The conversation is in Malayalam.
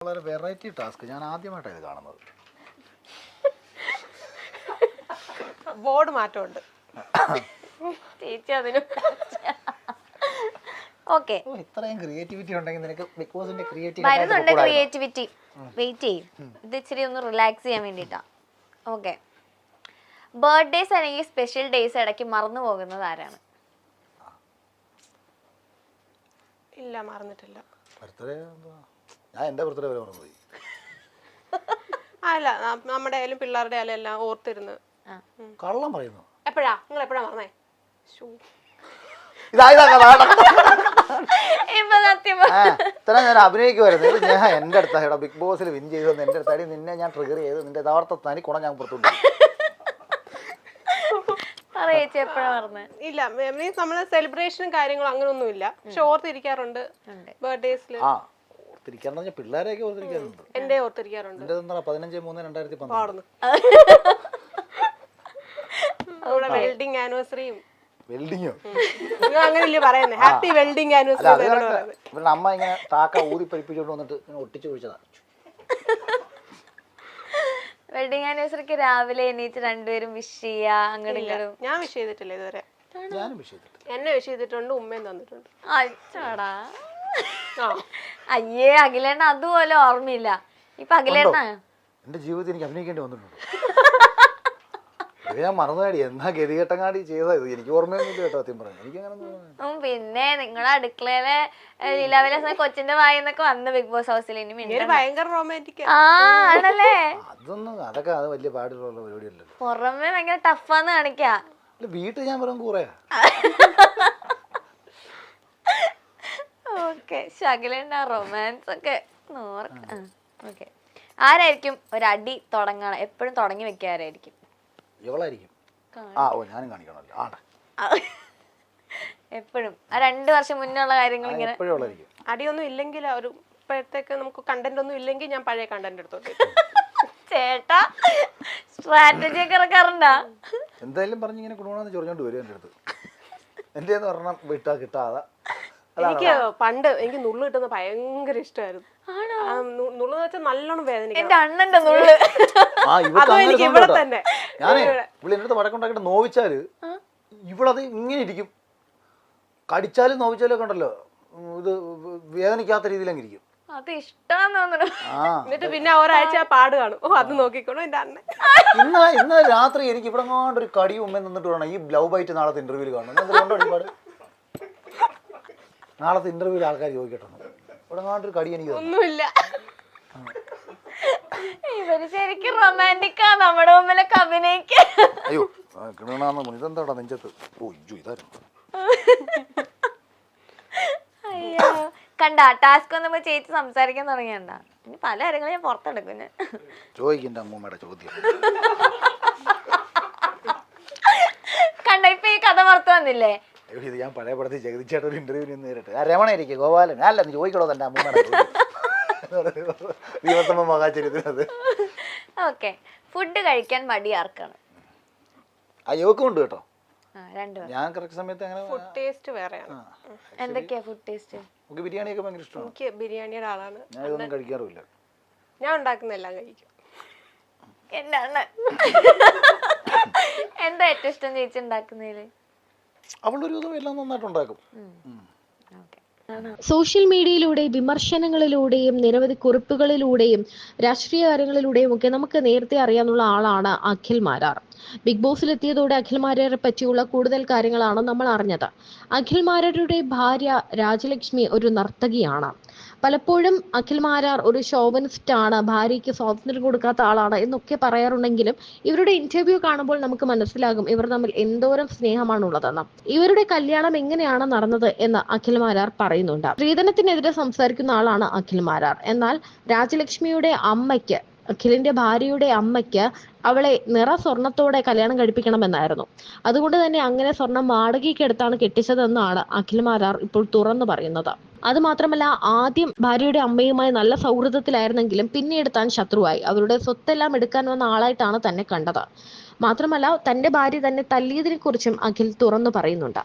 വളരെ വെറൈറ്റി ടാസ്ക്. ഞാൻ ആദ്യമായിട്ടാണ് ഇത് കാണുന്നത്. ബോർഡ് മാറ്റമുണ്ട് ചേച്ചി അതിന് ഓക്കെ ഇത്രയും ക്രിയേറ്റിവിറ്റി ഉണ്ടെങ്കിൽ നിനക്ക് ബിഗ് ബോസിന്റെ വരുന്നുണ്ട് ക്രിയേറ്റിവിറ്റി. വെയിറ്റ് ചെയ്യും, ഇത് ഇച്ചിരി ഒന്ന് റിലാക്സ് ചെയ്യാൻ വേണ്ടിട്ടാ. ഓക്കെ, ബർത്ത്ഡേസ് അല്ലെങ്കിൽ സ്പെഷ്യൽ ഡേയ്സ് ഇടയ്ക്ക് മറന്നു പോകുന്നത് ആരാണ്? ഇല്ല, മറന്നിട്ടില്ല. ബർത്ത്ഡേ ഞാൻ എൻ്റെ ബർത്ത്ഡേ വരെ മറന്നുപോയി. അല്ല, നമ്മുടെ ആയാലും പിള്ളേരുടെ ആയാലും എല്ലാം ഓർത്തിരുന്ന്. കള്ളം പറയുന്നു. എപ്പോഴാ നിങ്ങൾ എപ്പോഴാ മറന്നേ? ഇത്ര ഞാൻ അഭിനയിക്കുമായിരുന്നു. ഞാൻ എൻ്റെ അടുത്താ ബിഗ് ബോസിൽ വിൻ ചെയ്തു എൻ്റെ അടുത്താടി നിന്നെ ഞാൻ ട്രിഗർ ചെയ്ത് നിന്റെ യഥാർത്ഥ തനി കുണം ഞാൻ പുറത്തുണ്ട്. ഇല്ല, മീൻസ് നമ്മള് സെലിബ്രേഷനും കാര്യങ്ങളും അങ്ങനൊന്നും ഇല്ല, പക്ഷെ ഓർത്തിരിക്കാറുണ്ട്. ബർത്ത്ഡേസിൽ ഓർത്തിരിക്കാന്ന് പിള്ളേരെയൊക്കെ ഓർത്തിരിക്കാറുണ്ട്. എന്റെ ഓർത്തിരിക്കാറുണ്ട്. എൻ്റെ 15/3/2012 വെൽഡിങ് ആനിവേഴ്സറിയും. വെൽഡിങ്ങോ അങ്ങനെയല്ലേ പറയുന്നത്? Happy welding anniversary. ഇവരുടെ അമ്മ ഇങ്ങനെ താക്ക ഊതി പരിപ്പിച്ചോണ്ട് വന്നിട്ട് ഇങ്ങനെ ഒട്ടിച്ചു കുഴിച്ചതാ. വെഡിങ് ആനിവേഴ്സറിക്ക് രാവിലെ എണീറ്റ് രണ്ടുപേരും വിഷ് ചെയ്യാ അങ്ങോട്ടും ഇങ്ങോട്ടും. ഞാൻ വിഷ് ചെയ്തിട്ടില്ല ഇതുവരെ. ഞാനും വിഷ് ചെയ്തിട്ടില്ല. എന്നെ വിഷ് ചെയ്തിട്ടുണ്ട്, ഉമ്മയും തന്നിട്ടുണ്ട്. അച്ഛടാ, അയ്യേ അഖിലേണ്ണ അതുപോലെ ഓർമ്മയില്ല. ഇപ്പൊ അഖിലേണ്ണ എന്റെ ജീവിതത്തിൽ എനിക്ക് അഭിനയിക്കേണ്ടി വന്നിട്ടുണ്ട്. ഞാൻ മറന്നുകാടി എന്നാ ഗതികെട്ടങ്ങാടി ചെയ്തത് എനിക്ക് ഓർമ്മയൊന്നുമില്ല കേട്ടോ. സത്യം പറഞ്ഞു എനിക്ക് അങ്ങനെ. പിന്നെ നിങ്ങളുടെ അടുക്കളയിലെ ലീലാവിലാസ കൊച്ചിന്റെ വായിന്നൊക്കെ വന്ന് ബിഗ് ബോസ് ഹൗസിൽ ഭയങ്കര റൊമാൻറ്റിക് ആണല്ലേ? അതൊക്കെ അത് വലിയ പാടുള്ള പരിപാടിയല്ലോ. പുറമെ ഭയങ്കര ടഫാന്ന് കാണിക്കാ. വീട്ടിൽ ഞാൻ വെറും കൂറയാ. ഓക്കെ, ശകലുണ്ട റൊമാൻസ് ഒക്കെ. ഓക്കെ, ആരായിരിക്കും ഒരടി തുടങ്ങണം എപ്പോഴും തുടങ്ങി വെക്കാരായിരിക്കും? ഇവളായിരിക്കും. ഞാനും കാണിക്കണമല്ലോ. എപ്പോഴും 2 വർഷം മുന്നേ ഉള്ള കാര്യങ്ങൾ ഇങ്ങനെ അടിയൊന്നും ഇല്ലെങ്കിൽ ഒരു ഇപ്പോഴത്തേക്ക് നമുക്ക് കണ്ടന്റ് ഒന്നും ഇല്ലെങ്കിൽ ഞാൻ പഴയ കണ്ടന്റ് എടുത്തോട്ടെ. ചേട്ടാ സ്ട്രാറ്റജി ഒക്കെ ഇറക്കാറുണ്ടാ? എന്തായാലും പറഞ്ഞിങ്ങനെ കുടുംബം ചൊറിഞ്ഞോണ്ട് വരും എൻ്റെ അടുത്ത്. എൻ്റെ പറഞ്ഞാൽ വിട്ടാ കിട്ടാതെ. എനിക്ക് പണ്ട് എനിക്ക് നുള്ളു കിട്ടുന്ന ഭയങ്കര ഇഷ്ടമായിരുന്നു. നുള്ളു വെച്ചാൽ നല്ലോണം വേദന. എന്റെ അണ്ണന്റെ നുള്ളു ഇവിടെ തന്നെ. ഞാനേ ഇവിടെ എൻ്റെ അടുത്ത് വടക്കുണ്ടാക്കിട്ട് നോവിച്ചാല് ഇവളത് ഇങ്ങനെ ഇരിക്കും. കടിച്ചാലും നോവിച്ചാലും ഒക്കെ ഉണ്ടല്ലോ, ഇത് വേദനിക്കാത്ത രീതിയിൽ അങ്ങ് ഇരിക്കും. അത് ഇഷ്ടമാന്ന് തോന്നുന്നു. എന്നിട്ട് പിന്നെ ഒരാഴ്ച പാട് കാണും. അത് നോക്കിക്കോണു എന്റെ അണ്ണൻ. ഇന്ന് രാത്രി എനിക്ക് ഇവിടെ ഒരു കടി ഉമ്മ നിന്നിട്ട് വേണം ഈ ലവ് ബൈറ്റ് നാളത്തെ ഇന്റർവ്യൂവിൽ കാണണം. ഒരുപാട് നാളത്തെ ഇന്റർവ്യൂവിൽ ആൾക്കാർ ചോദിക്കട്ടെ ഇവിടെ ഒരു കടി എനിക്ക് ഒന്നുമില്ല. ഇവര് ശരിക്കും റൊമാൻറ്റിക്കാ നമ്മുടെ മുമ്പിലൊക്കെ അഭിനയിക്ക. അയ്യോ ഇതെന്താടാ നെഞ്ചത്ത്? ഇതായിരുന്നു. അയ്യോ കണ്ടാ, ടാസ്ക് വന്നപ്പോ ചേച്ചി സംസാരിക്കാൻ തുടങ്ങിയണ്ട. ഇനി പല കാര്യങ്ങളും ഞാൻ പുറത്തെടുക്കും. ഞാൻ ചോദിക്കണ്ട അമ്മൂമ്മയുടെ ചോദ്യം കണ്ട. ഇപ്പൊ ഈ കഥ പുറത്ത് വന്നില്ലേ? ഇത് ഞാൻ പഴയ പടത്തിൽ ജഗതിച്ചേട്ട ഒരു ഇന്റർവ്യൂ നേരിട്ട് രമണയിരിക്കും ഗോപാലൻ അല്ല നീ ചോദിക്കണോ തന്നെ അമ്മൂമ്മയുടെ ദിവസമ്മ മഹാചര്യത്തിനത്. ഓക്കെ, ഫുഡ് കഴിക്കാൻ മടി ആർക്കാണ്? യുവക്കും ഉണ്ട് കേട്ടോ. ഞാൻ കറക്റ്റ് സമയത്ത് അങ്ങനെ. ഫുഡ് ടേസ്റ്റ് വേറെയാണ്. എന്തൊക്കെയാ ഫുഡ് ടേസ്റ്റ്? നമുക്ക് ബിരിയാണിയൊക്കെ ഭയങ്കര ഇഷ്ടമാണ്. എനിക്ക് ബിരിയാണിയുടെ ആളാണ്. ഞാൻ ഇതൊന്നും കഴിക്കാറില്ല. ഞാൻ ഉണ്ടാക്കുന്ന എല്ലാം കഴിക്കും. എന്റെ അണ്ണൻ എന്താ ഏറ്റവും ഇഷ്ടം ചേച്ചി ഉണ്ടാക്കുന്നതില്? അവളൊരു വിധം എല്ലാം നന്നായിട്ട് ഉണ്ടാക്കും. സോഷ്യൽ മീഡിയയിലൂടെ വിമർശനങ്ങളിലൂടെയും നിരവധി കുറിപ്പുകളിലൂടെയും രാഷ്ട്രീയ കാര്യങ്ങളിലൂടെയും ഒക്കെ നമുക്ക് നേരത്തെ അറിയാവുന്ന ആളാണ് അഖിൽ മാരാർ. ബിഗ് ബോസിലെത്തിയതോടെ അഖിൽ മാരാറെ പറ്റിയുള്ള കൂടുതൽ കാര്യങ്ങളാണ് നമ്മൾ അറിഞ്ഞത്. അഖിൽ മാരാരുടെ ഭാര്യ രാജലക്ഷ്മി ഒരു നർത്തകിയാണ്. പലപ്പോഴും അഖിൽ മാരാർ ഒരു ഷോവനിസ്റ്റ് ആണ്, ഭാര്യയ്ക്ക് സ്വാതന്ത്ര്യം കൊടുക്കാത്ത ആളാണ് എന്നൊക്കെ പറയാറുണ്ടെങ്കിലും ഇവരുടെ ഇന്റർവ്യൂ കാണുമ്പോൾ നമുക്ക് മനസ്സിലാകും ഇവർ തമ്മിൽ എന്തോരം സ്നേഹമാണുള്ളതെന്ന്. ഇവരുടെ കല്യാണം എങ്ങനെയാണ് നടന്നത് എന്ന് അഖിൽ മാരാർ പറയുന്നുണ്ട്. സ്ത്രീധനത്തിനെതിരെ സംസാരിക്കുന്ന ആളാണ് അഖിൽ മാരാർ. എന്നാൽ രാജലക്ഷ്മിയുടെ അമ്മയ്ക്ക്, അഖിലിന്റെ ഭാര്യയുടെ അമ്മയ്ക്ക് അവളെ നിറ സ്വർണത്തോടെ കല്യാണം കഴിപ്പിക്കണമെന്നായിരുന്നു. അതുകൊണ്ട് തന്നെ അങ്ങനെ സ്വർണം വാടകയ്ക്ക് എടുത്താണ് കെട്ടിച്ചതെന്നാണ് അഖിൽ മാരാർ ഇപ്പോൾ തുറന്നു പറയുന്നത്. അത് മാത്രമല്ല, ആദ്യം ഭാര്യയുടെ അമ്മയുമായി നല്ല സൗഹൃദത്തിലായിരുന്നെങ്കിലും പിന്നീട് താൻ ശത്രുവായി. അവരുടെ സ്വത്തെല്ലാം എടുക്കാൻ വന്ന ആളായിട്ടാണ് തന്നെ കണ്ടത്. മാത്രമല്ല, തന്റെ ഭാര്യ തന്നെ തല്ലിയതിനെ കുറിച്ചും അഖിൽ തുറന്നു പറയുന്നുണ്ട്.